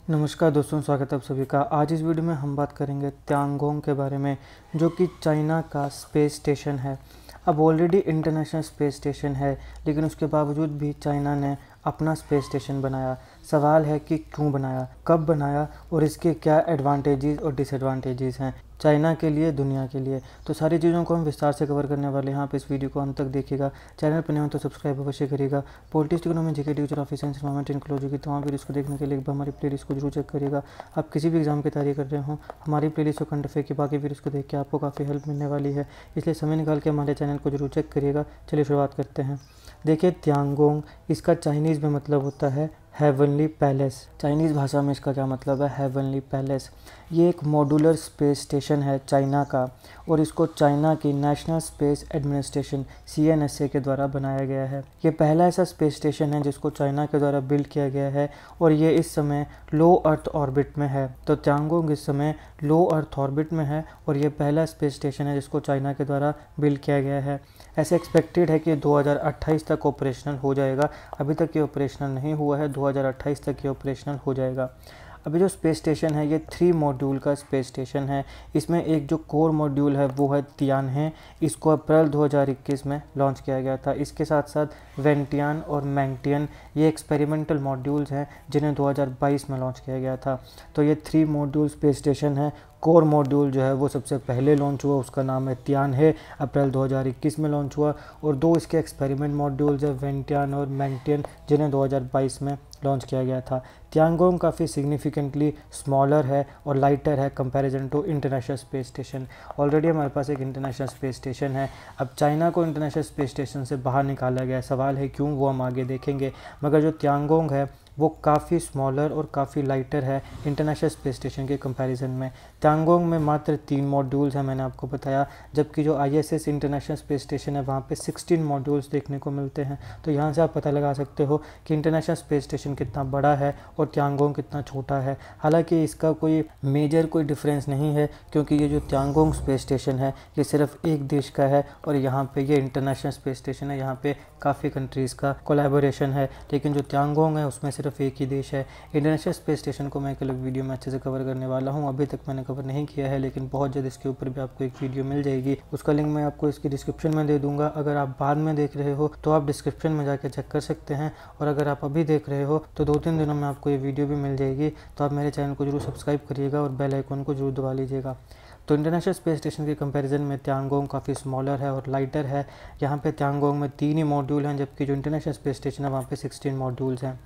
नमस्कार दोस्तों, स्वागत है आप सभी का। आज इस वीडियो में हम बात करेंगे त्यांगोंग के बारे में, जो कि चाइना का स्पेस स्टेशन है। अब ऑलरेडी इंटरनेशनल स्पेस स्टेशन है, लेकिन उसके बावजूद भी चाइना ने अपना स्पेस स्टेशन बनाया। सवाल है कि क्यों बनाया, कब बनाया और इसके क्या एडवांटेजेस और डिसएडवांटेजेस हैं चाइना के लिए, दुनिया के लिए। तो सारी चीज़ों को हम विस्तार से कवर करने वाले हैं। यहाँ पे इस वीडियो को अंत तक देखिएगा। चैनल पर नए हो तो सब्सक्राइब अवश्य करिएगा। Politics, economy, GK, teacher, office, environment, ecology की तमाम वीडियोस को देखने के लिए एक बार हमारी प्लेलिस्ट को जरूर चेक करिएगा। आप किसी भी एग्जाम की तैयारी कर रहे हो, हमारी प्लेलिस्ट को करंट अफेयर की बाकी वीडियोस को देख के आपको काफ़ी हेल्प मिलने वाली है, इसलिए समय निकाल के हमारे चैनल को जरूर चेक करिएगा। चलिए शुरुआत करते हैं। देखिए, त्यांगोंग, इसका चाइनीज़ में मतलब होता है हेवनली पैलेस। चाइनीज़ भाषा में इसका क्या मतलब है, हेवनली पैलेस। ये एक मॉड्यूलर स्पेस स्टेशन है चाइना का, और इसको चाइना की नेशनल स्पेस एडमिनिस्ट्रेशन CNSA के द्वारा बनाया गया है। ये पहला ऐसा स्पेस स्टेशन है जिसको चाइना के द्वारा बिल्ड किया गया है, और ये इस समय लो अर्थ ऑर्बिट में है। तो त्यांगोंग इस समय लो अर्थ ऑर्बिट में है, और ये पहला स्पेस स्टेशन है जिसको चाइना के द्वारा बिल्ड किया गया है। ऐसे एक्सपेक्टेड है कि 2028 तक ऑपरेशनल हो जाएगा। अभी तक ये ऑपरेशनल नहीं हुआ है, 2028 तक ये ऑपरेशनल हो जाएगा। अभी जो स्पेस स्टेशन है ये 3 मॉड्यूल का स्पेस स्टेशन है। इसमें एक जो कोर मॉड्यूल है वो है तियानहे। इसको अप्रैल 2021 में लॉन्च किया गया था। इसके साथ साथ वेंटियान और मैंगटियन, ये एक्सपेरिमेंटल मॉड्यूल्स हैं जिन्हें 2022 में लॉन्च किया गया था। तो ये 3 मॉड्यूल स्पेस स्टेशन है। कोर मॉड्यूल जो है वो सबसे पहले लॉन्च हुआ, उसका नाम है तियानहे, अप्रैल 2021 में लॉन्च हुआ। और 2 इसके एक्सपेरिमेंट मॉड्यूल्स है, वेंटियान और मैंगटियन, जिन्हें 2022 में लॉन्च किया गया था। त्यांगोंग काफ़ी सिग्निफिकेंटली स्मॉलर है और लाइटर है comparison to International Space Station. Already हमारे पास एक इंटरनेशनल स्पेस स्टेशन है। अब चाइना को इंटरनेशनल स्पेस स्टेशन से बाहर निकाला गया है। सवाल है क्यों, वो हम आगे देखेंगे। मगर जो त्यांगोंग है वो काफ़ी स्मॉलर और काफ़ी लाइटर है इंटरनेशनल स्पेस स्टेशन के कंपैरिजन में। त्यांगोंग में मात्र 3 मॉड्यूल्स हैं, मैंने आपको बताया, जबकि जो ISS इंटरनेशनल स्पेस स्टेशन है वहाँ पे 16 मॉड्यूल्स देखने को मिलते हैं। तो यहाँ से आप पता लगा सकते हो कि इंटरनेशनल स्पेस स्टेशन कितना बड़ा है और त्यांगोंग कितना छोटा है। हालांकि इसका कोई मेजर कोई डिफरेंस नहीं है, क्योंकि ये जो त्यांगोंग स्पेस स्टेशन है ये सिर्फ एक देश का है, और यहाँ पे ये इंटरनेशनल स्पेस स्टेशन है, यहाँ पे काफ़ी कंट्रीज़ का कोलैबोरेशन है। लेकिन जो त्यांगोंग है उसमें सिर्फ एक ही देश है। इंटरनेशनल स्पेस स्टेशन को मैं एक अलग वीडियो में अच्छे से कवर करने वाला हूँ। अभी तक मैंने कवर नहीं किया है, लेकिन बहुत जल्द इसके ऊपर भी आपको एक वीडियो मिल जाएगी। उसका लिंक मैं आपको इसकी डिस्क्रिप्शन में दे दूंगा। अगर आप बाद में देख रहे हो तो आप डिस्क्रिप्शन में जाकर चेक कर सकते हैं, और अगर आप अभी देख रहे हो तो 2-3 दिनों में आपको ये वीडियो भी मिल जाएगी। तो आप मेरे चैनल को जरूर सब्सक्राइब करिएगा और बेल आइकन को जरूर दबा लीजिएगा। तो इंटरनेशनल स्पेस स्टेशन के कंपैरिजन में त्यांगोंग काफ़ी स्मॉलर है और लाइटर है। यहाँ पे त्यांगोंग में 3 ही मॉड्यूल हैं, जबकि जो इंटरनेशनल स्पेस स्टेशन है वहाँ पे 16 मॉड्यूल्स हैं।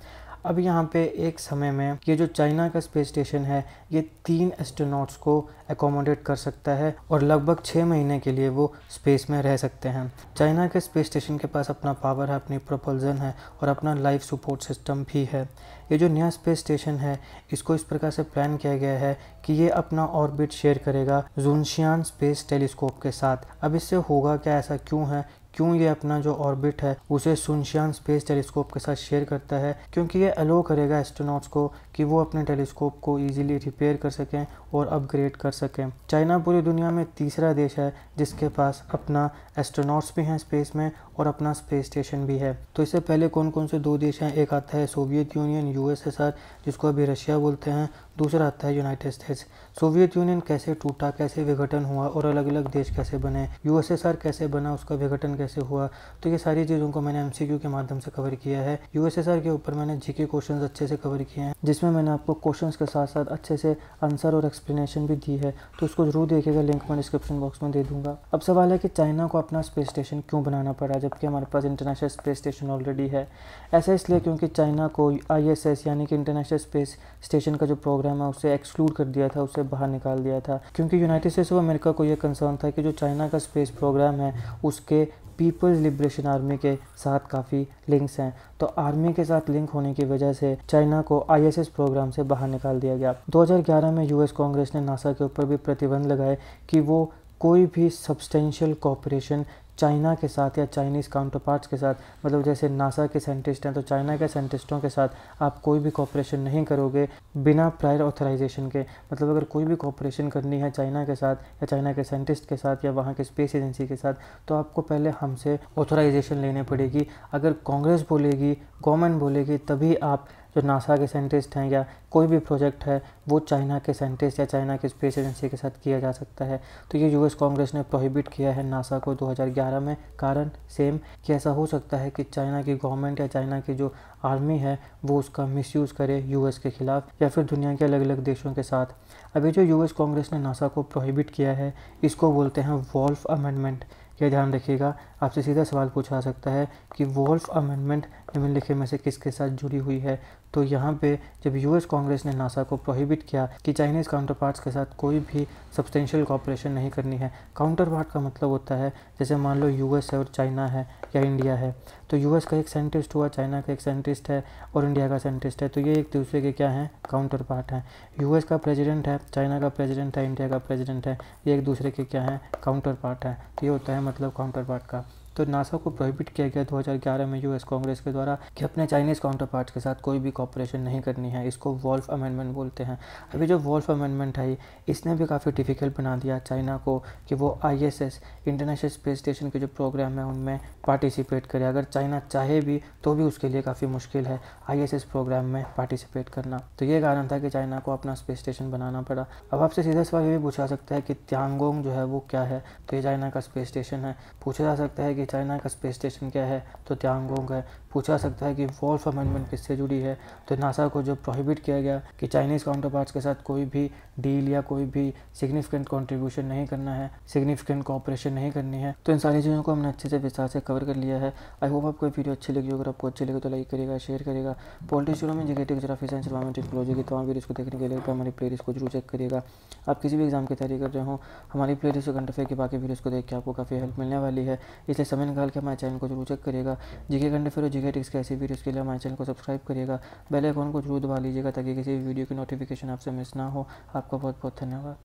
अब यहाँ पे एक समय में ये जो चाइना का स्पेस स्टेशन है ये 3 एस्ट्रोनॉट्स को एकोमोडेट कर सकता है, और लगभग 6 महीने के लिए वो स्पेस में रह सकते हैं। चाइना के स्पेस स्टेशन के पास अपना पावर है, अपनी प्रोपल्जन है और अपना लाइफ सपोर्ट सिस्टम भी है। ये जो नया स्पेस स्टेशन है इसको इस प्रकार से प्लान किया गया है कि ये अपना ऑर्बिट शेयर करेगा ज़ुनशियान स्पेस टेलीस्कोप के साथ। अब इससे होगा क्या, ऐसा क्यों है, क्यों ये अपना जो ऑर्बिट है उसे ज़ुनशियान स्पेस टेलीस्कोप के साथ शेयर करता है? क्योंकि ये अलो करेगा एस्ट्रोनॉट्स को कि वो अपने टेलीस्कोप को इजीली रिपेयर कर सकें और अपग्रेड कर सकें। चाइना पूरी दुनिया में तीसरा देश है जिसके पास अपना एस्ट्रोनॉट्स भी हैं स्पेस में और अपना स्पेस स्टेशन भी है। तो इससे पहले कौन कौन से 2 देश हैं? एक आता है सोवियत यूनियन, USSR, जिसको अभी रशिया बोलते हैं। दूसरा आता है यूनाइटेड स्टेट्स। सोवियत यूनियन कैसे टूटा, कैसे विघटन हुआ और अलग अलग देश कैसे बने, USSR कैसे बना, उसका विघटन कैसे हुआ, तो ये सारी चीज़ों को मैंने MCQ के माध्यम से कवर किया है। USSR के ऊपर मैंने GK क्वेश्चंस अच्छे से कवर किए हैं, जिसमें मैंने आपको क्वेश्चंस के साथ साथ अच्छे से आंसर और एक्सप्लेनेशन भी दी है। तो उसको जरूर देखिएगा, लिंक मैं डिस्क्रिप्शन बॉक्स में दे दूंगा। अब सवाल है कि चाइना को अपना स्पेस स्टेशन क्यों बनाना पड़ा, जबकि हमारे पास इंटरनेशनल स्पेस स्टेशन ऑलरेडी है? ऐसा इसलिए क्योंकि चाइना को ISS यानी कि इंटरनेशनल स्पेस स्टेशन का जो प्रोग्राम है उसे एक्सक्लूड कर दिया था, उसे बाहर निकाल दिया था, क्योंकि यूनाइटेड स्टेट्स ऑफ अमेरिका को यह कंसर्न था कि जो चाइना का स्पेस प्रोग्राम है उसके पीपल्स लिबरेशन आर्मी के साथ काफ़ी लिंक्स हैं। तो आर्मी के साथ लिंक होने की वजह से चाइना को ISS प्रोग्राम से बाहर निकाल दिया गया। 2011 में US कांग्रेस ने नासा के ऊपर भी प्रतिबंध लगाए कि वो कोई भी सब्सटेंशियल कॉपरेशन चाइना के साथ या चाइनीज़ काउंटर पार्ट्स के साथ, मतलब जैसे नासा के साइंटिस्ट हैं तो चाइना के साइंटिस्टों के साथ आप कोई भी कॉपरेशन नहीं करोगे बिना प्रायर ऑथराइजेशन के। मतलब अगर कोई भी कॉपरेशन करनी है चाइना के साथ या चाइना के साइंटिस्ट के साथ या वहाँ के स्पेस एजेंसी के साथ, तो आपको पहले हमसे ऑथराइजेशन लेनी पड़ेगी। अगर कांग्रेस बोलेगी, गवर्नमेंट बोलेगी, तभी आप जो नासा के साइंटिस्ट हैं या कोई भी प्रोजेक्ट है वो चाइना के साइंटिस्ट या चाइना के स्पेस एजेंसी के साथ किया जा सकता है। तो ये यूएस कांग्रेस ने प्रोहिबिट किया है नासा को 2011 में। कारण सेम कि ऐसा हो सकता है कि चाइना की गवर्नमेंट या चाइना की जो आर्मी है वो उसका मिसयूज़ करे यूएस के खिलाफ या फिर दुनिया के अलग अलग देशों के साथ। अभी जो यूएस कांग्रेस ने नासा को प्रोहिबिट किया है इसको बोलते हैं वोल्फ अमेंडमेंट। ये ध्यान रखिएगा, आपसे सीधा सवाल पूछा जा सकता है कि वोल्फ अमेंडमेंट निम्नलिखित में से किसके साथ जुड़ी हुई है। तो यहाँ पे जब यूएस कांग्रेस ने नासा को प्रोहिबिट किया कि चाइनीज़ काउंटर पार्ट्स के साथ कोई भी सब्सटेंशियल कॉपरेशन नहीं करनी है। काउंटर पार्ट का मतलब होता है जैसे मान लो यूएस है और चाइना है या इंडिया है, तो यूएस का एक साइंटिस्ट हुआ, चाइना का एक साइंटिस्ट है और इंडिया का साइंटिस्ट है, तो ये एक दूसरे के क्या हैं, काउंटर पार्ट हैं। यूएस का प्रेसिडेंट है, चाइना का प्रेसिडेंट है, इंडिया का प्रेसिडेंट है, ये एक दूसरे के क्या हैं, काउंटर पार्ट हैं। तो ये होता है मतलब काउंटर पार्ट का। तो नासा को प्रोहिबिट किया गया 2011 में यूएस कांग्रेस के द्वारा कि अपने चाइनीज़ काउंटर पार्ट्स के साथ कोई भी कॉपरेशन नहीं करनी है। इसको वोल्फ अमेंडमेंट बोलते हैं। अभी जो वोल्फ अमेंडमेंट है इसने भी काफ़ी डिफ़िकल्ट बना दिया चाइना को कि वो आईएसएस इंटरनेशनल स्पेस स्टेशन के जो प्रोग्राम है उनमें पार्टिसिपेट करे। अगर चाइना चाहे भी तो भी उसके लिए काफ़ी मुश्किल है आईएसएस प्रोग्राम में पार्टिसिपेट करना। तो ये कारण था कि चाइना को अपना स्पेस स्टेशन बनाना पड़ा। अब आपसे सीधा सवाल ये भी पूछा जा सकता है कि त्यांगोंग जो है वो क्या है। तो ये चाइना का स्पेस स्टेशन है। पूछा जा सकता है कि चाइना का स्पेस स्टेशन क्या है, तो त्यांगोंग है। पूछा जा सकता है कि वोल्फ अमेंडमेंट किससे जुड़ी है, तो नासा को जो प्रोहिबिट किया गया कि चाइनीज़ काउंटर पार्ट्स के साथ कोई भी डील या कोई भी सिग्निफिकेंट कंट्रीब्यूशन नहीं करना है, सिग्निफिकेंट कोऑपरेशन नहीं करनी है। तो इन सारी चीज़ों को हमने अच्छे से विस्तार से कवर कर लिया है। आई होप आपको वीडियो अच्छी लगी। अगर आपको अच्छी लगी तो लाइक करिएगा, शेयर करिएगा। पॉलिटिक्स में जीके जराफी साइंस एनवायरमेंट टेक्नोलॉजी की तमाम वीडियोस को देखने के लिए हमारी प्लेलिस्ट को जरूर चेक करिएगा। आप किसी भी एग्जाम की तैयारी कर रहे हो, हमारी प्लेलिस्ट करंट अफेयर की बाकी वीडियोस को देख के आपको काफ़ी हेल्प मिलने वाली है। इसलिए समय निकाल के हमारे चैनल को जरूर चेक करिएगा। जीके करंट अफेयर और जीके टिक्स के ऐसी वीडियोस के लिए हमारे चैनल को सब्सक्राइब करिएगा। बेल आइकन को जरूर दबा लीजिएगा ताकि किसी भी वीडियो की नोटिफिकेशन आपसे मिस ना हो। आपका बहुत बहुत धन्यवाद।